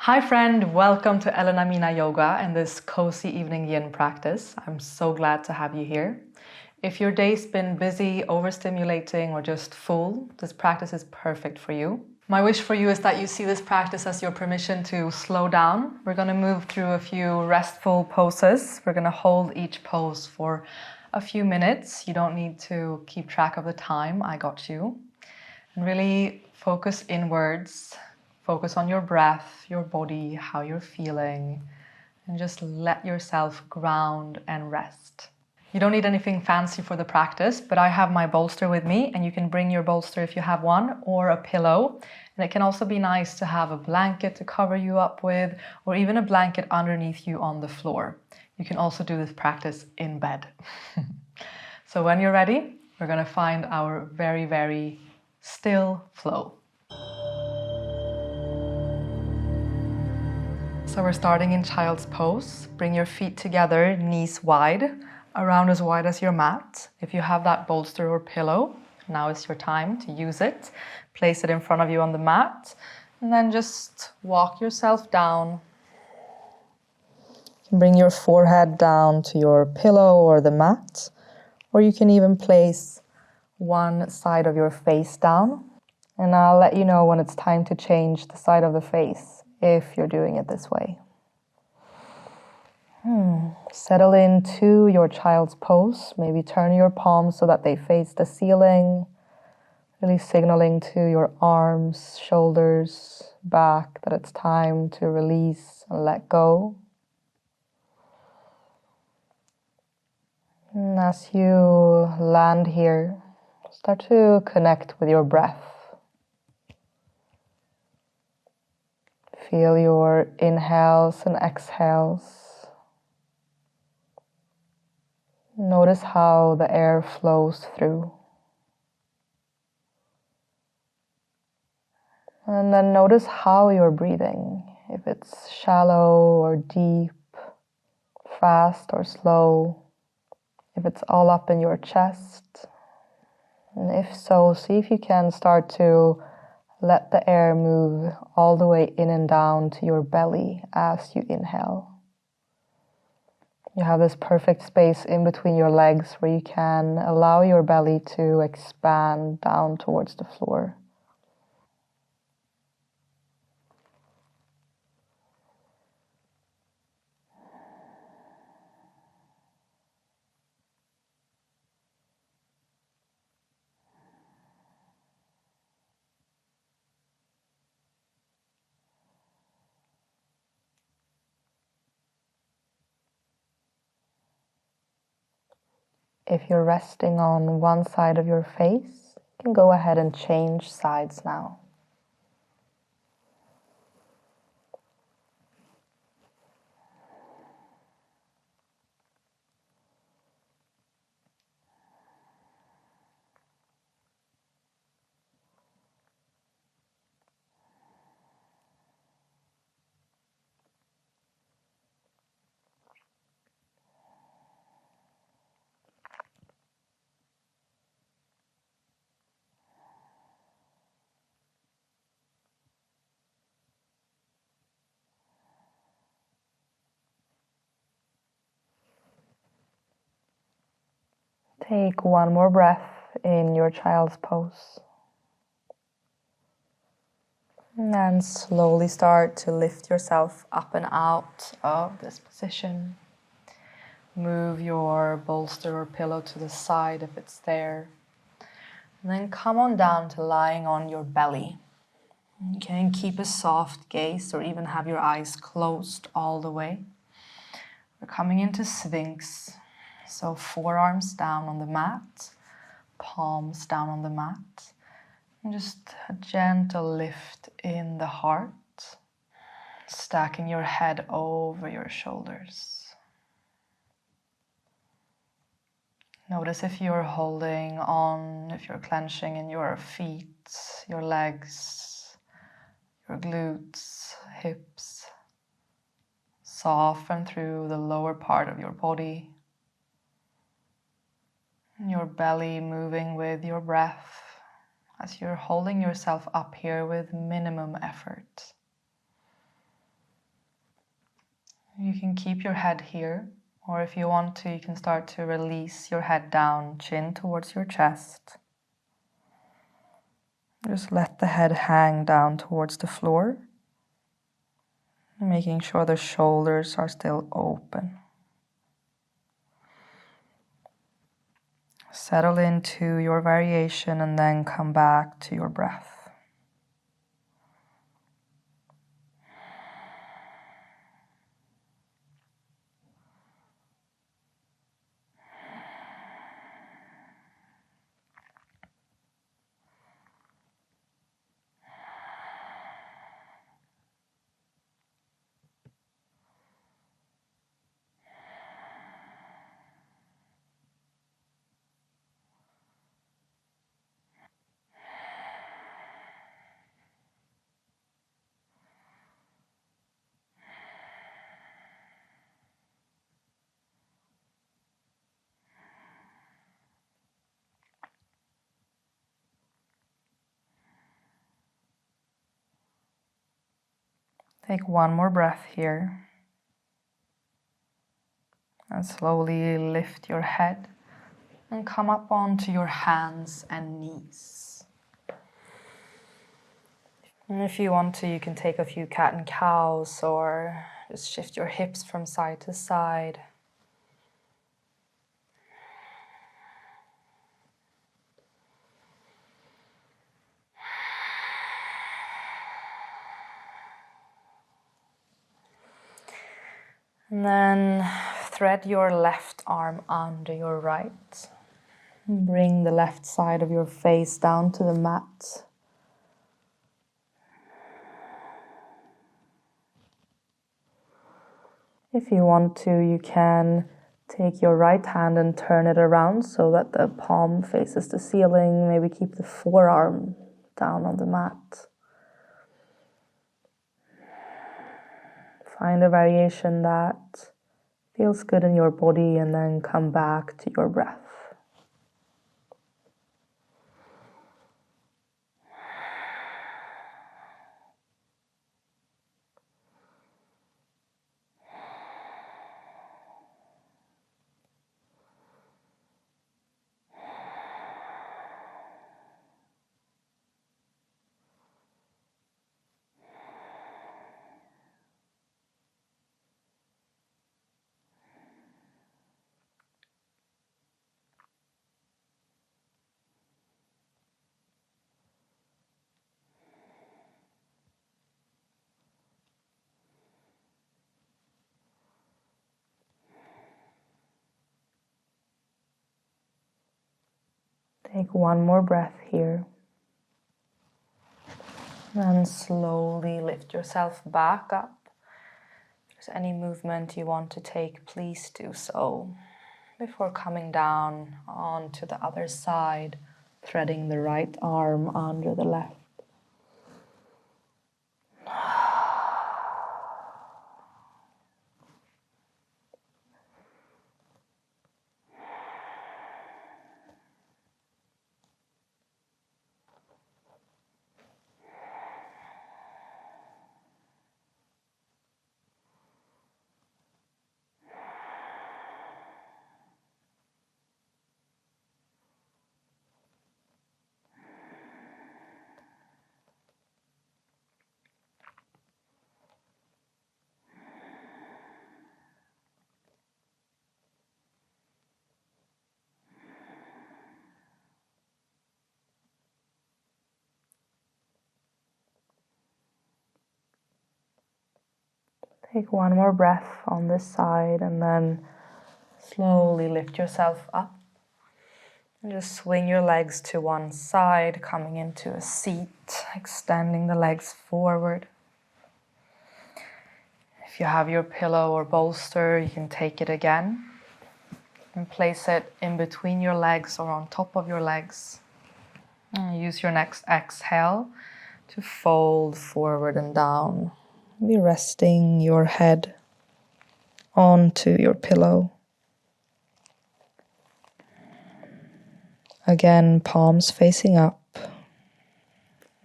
Hi friend, welcome to Amina Yoga and this cozy evening yin practice. I'm so glad to have you here. If your day's been busy, overstimulating, or just full, this practice is perfect for you. My wish for you is that you see this practice as your permission to slow down. We're going to move through a few restful poses. We're going to hold each pose for a few minutes. You don't need to keep track of the time. I got you. And really focus inwards. Focus on your breath, your body, how you're feeling, and just let yourself ground and rest. You don't need anything fancy for the practice, but I have my bolster with me, and you can bring your bolster if you have one, or a pillow. And it can also be nice to have a blanket to cover you up with, or even a blanket underneath you on the floor. You can also do this practice in bed. So when you're ready, we're going to find our very, very still flow. So we're starting in child's pose. Bring your feet together, knees wide, around as wide as your mat. If you have that bolster or pillow, now is your time to use it. Place it in front of you on the mat, and then just walk yourself down. You can bring your forehead down to your pillow or the mat, or you can even place one side of your face down. And I'll let you know when it's time to change the side of the face, if you're doing it this way. Settle into your child's pose. Maybe turn your palms so that they face the ceiling. Really signaling to your arms, shoulders, back that it's time to release and let go. And as you land here, start to connect with your breath. Feel your inhales and exhales. Notice how the air flows through. And then notice how you're breathing. If it's shallow or deep, fast or slow. If it's all up in your chest. And if so, see if you can start to let the air move all the way in and down to your belly as you inhale. You have this perfect space in between your legs where you can allow your belly to expand down towards the floor. If you're resting on one side of your face, you can go ahead and change sides now. Take one more breath in your child's pose. And then slowly start to lift yourself up and out of this position. Move your bolster or pillow to the side if it's there. And then come on down to lying on your belly. You can keep a soft gaze or even have your eyes closed all the way. We're coming into Sphinx. So forearms down on the mat, palms down on the mat. And just a gentle lift in the heart, stacking your head over your shoulders. Notice if you're holding on, if you're clenching in your feet, your legs, your glutes, hips. Soften through the lower part of your body. Your belly moving with your breath as you're holding yourself up here with minimum effort. You can keep your head here, or if you want to, you can start to release your head down, chin towards your chest. Just let the head hang down towards the floor, making sure the shoulders are still open. Settle into your variation and then come back to your breath. Take one more breath here. And slowly lift your head and come up onto your hands and knees. And if you want to, you can take a few cat and cows or just shift your hips from side to side. And then thread your left arm under your right. Bring the left side of your face down to the mat. If you want to, you can take your right hand and turn it around so that the palm faces the ceiling. Maybe keep the forearm down on the mat. Find a variation that feels good in your body and then come back to your breath. Take one more breath here. And slowly lift yourself back up. If there's any movement you want to take, please do so. Before coming down onto the other side, threading the right arm under the left. Take one more breath on this side and then slowly lift yourself up. And just swing your legs to one side, coming into a seat, extending the legs forward. If you have your pillow or bolster, you can take it again and place it in between your legs or on top of your legs. And use your next exhale to fold forward and down. Be resting your head onto your pillow. Again, palms facing up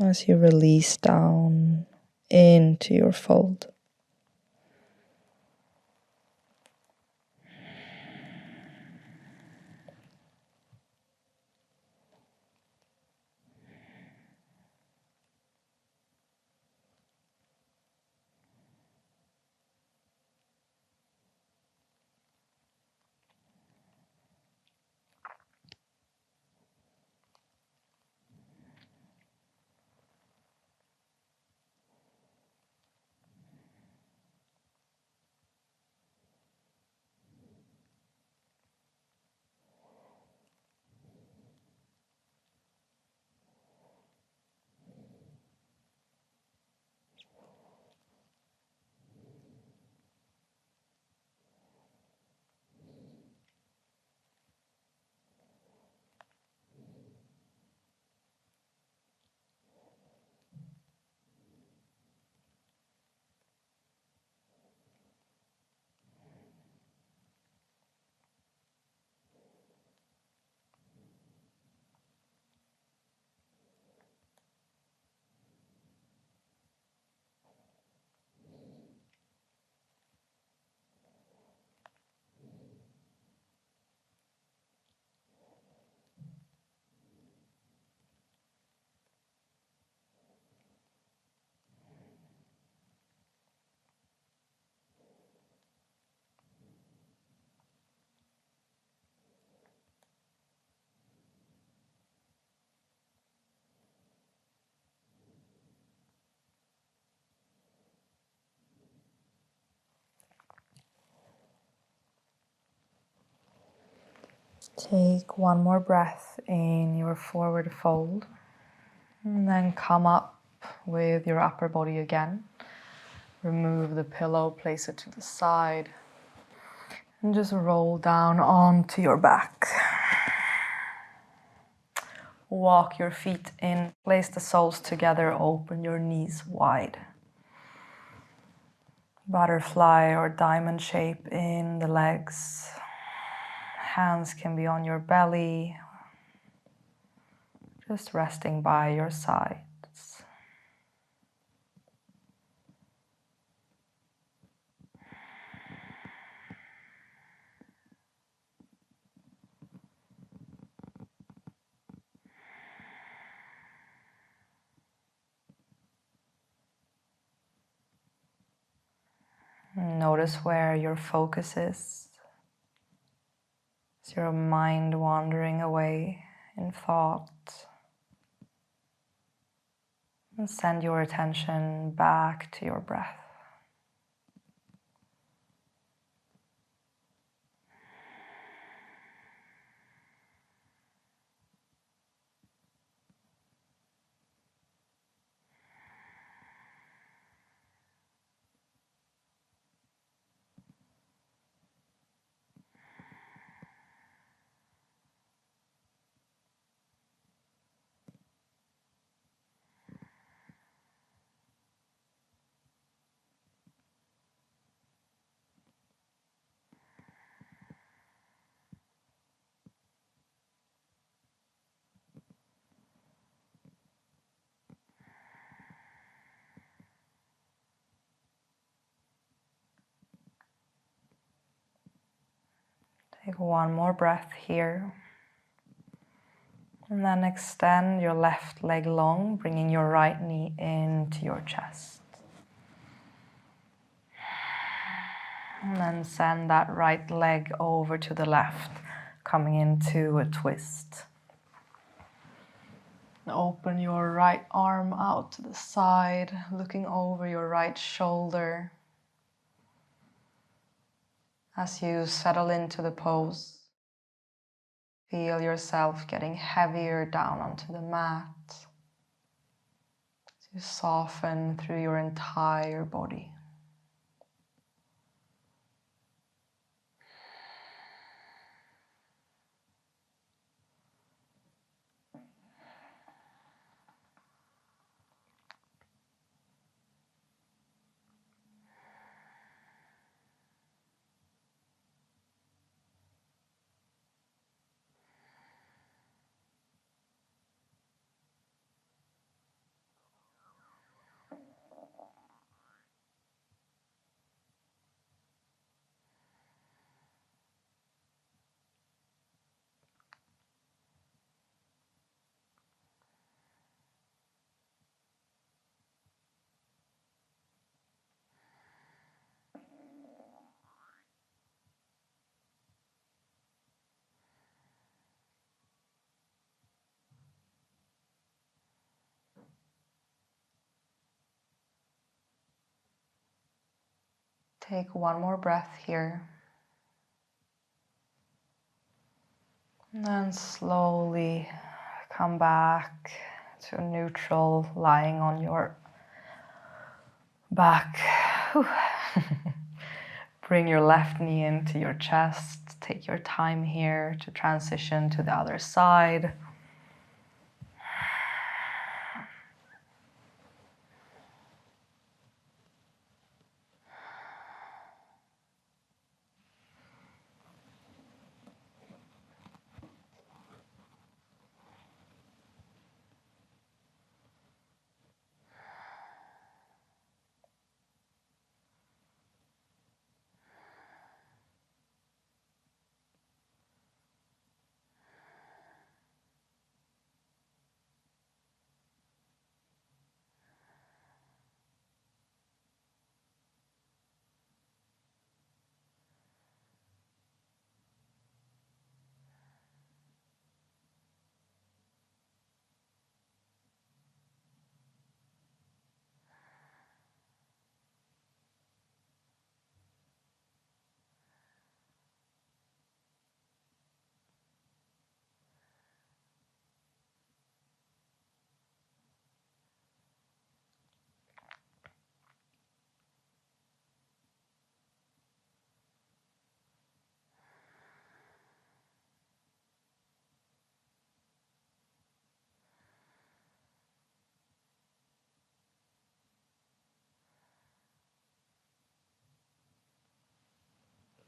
as you release down into your fold. Take one more breath in your forward fold and then come up with your upper body again. Remove the pillow, place it to the side, and just roll down onto your back. Walk your feet in, place the soles together, open your knees wide. Butterfly or diamond shape in the legs. Hands can be on your belly, just resting by your sides. Notice where your focus is. Is your mind wandering away in thought? And send your attention back to your breath. Take one more breath here. And then extend your left leg long, bringing your right knee into your chest. And then send that right leg over to the left, coming into a twist. Open your right arm out to the side, looking over your right shoulder. As you settle into the pose, feel yourself getting heavier down onto the mat. As you soften through your entire body. Take one more breath here. And then slowly come back to neutral, lying on your back. Bring your left knee into your chest. Take your time here to transition to the other side.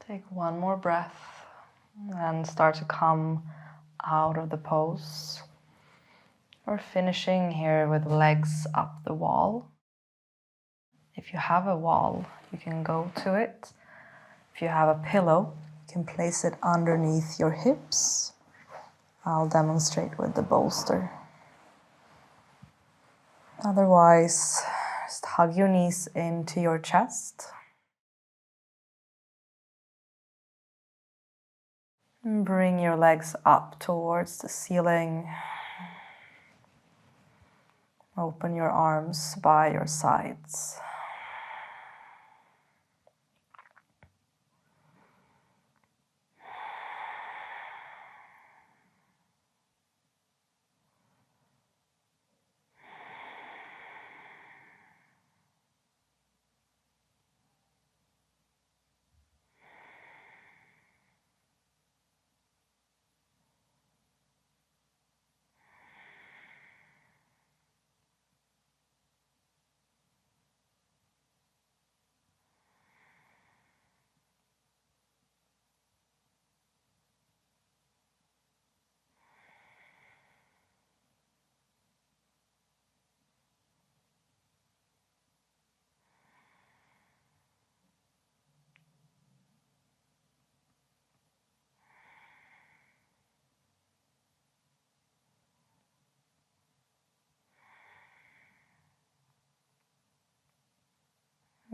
Take one more breath and start to come out of the pose. We're finishing here with legs up the wall. If you have a wall, you can go to it. If you have a pillow, you can place it underneath your hips. I'll demonstrate with the bolster. Otherwise, just hug your knees into your chest. And bring your legs up towards the ceiling. Open your arms by your sides.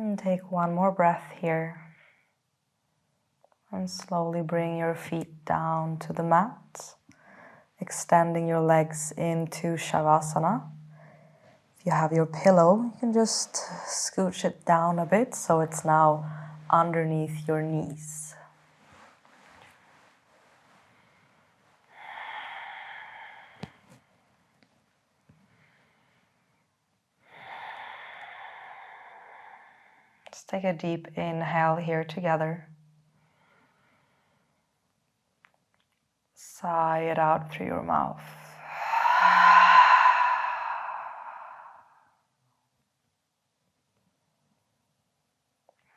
And take one more breath here. And slowly bring your feet down to the mat, extending your legs into Shavasana. If you have your pillow, you can just scooch it down a bit so it's now underneath your knees. Let's take a deep inhale here together. Sigh it out through your mouth.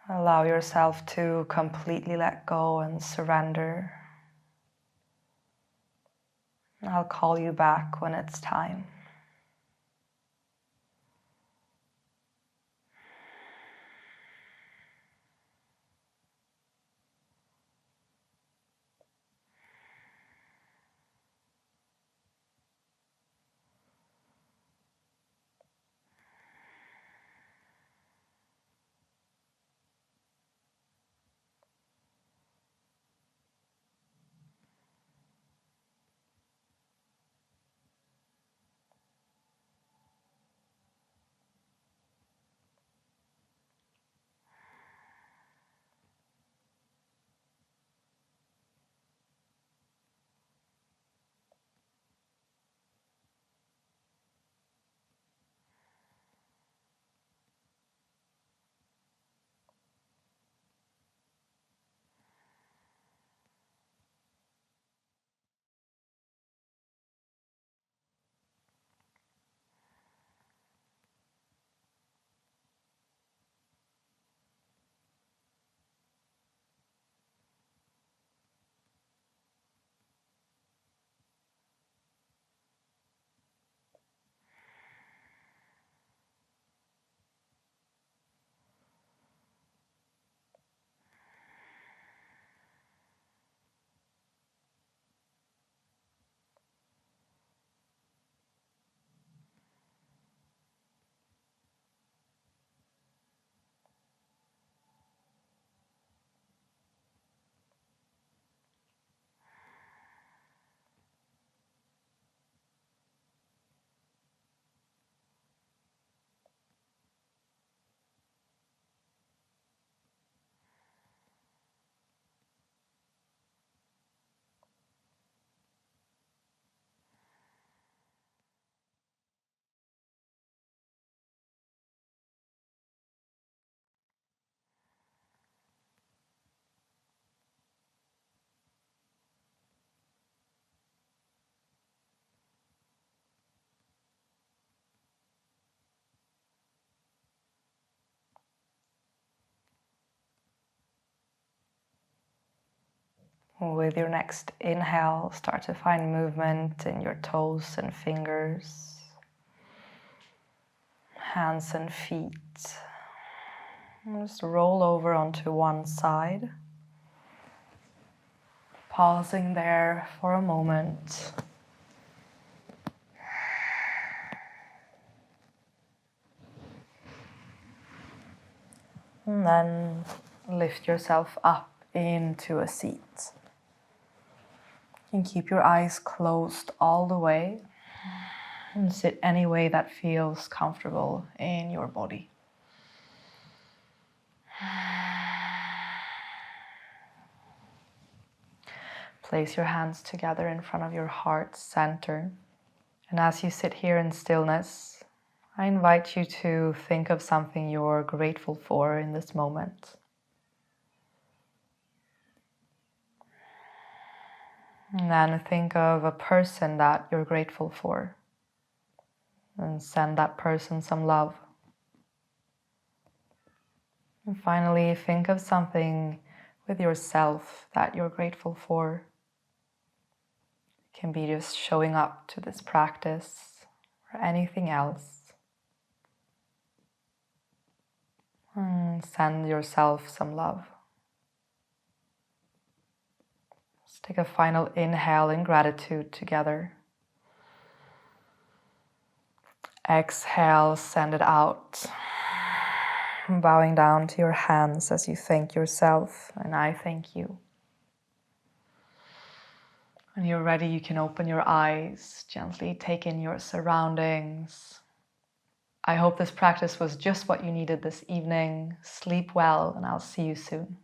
Allow yourself to completely let go and surrender. I'll call you back when it's time. With your next inhale, start to find movement in your toes and fingers, hands and feet. Just roll over onto one side, pausing there for a moment. And then lift yourself up into a seat. And keep your eyes closed all the way. And sit any way that feels comfortable in your body. Place your hands together in front of your heart center. And as you sit here in stillness, I invite you to think of something you're grateful for in this moment. And then think of a person that you're grateful for. And send that person some love. And finally, think of something with yourself that you're grateful for. It can be just showing up to this practice or anything else. And send yourself some love. Let's take a final inhale in gratitude together. Exhale, send it out. Bowing down to your hands as you thank yourself, and I thank you. When you're ready, you can open your eyes, gently take in your surroundings. I hope this practice was just what you needed this evening. Sleep well, and I'll see you soon.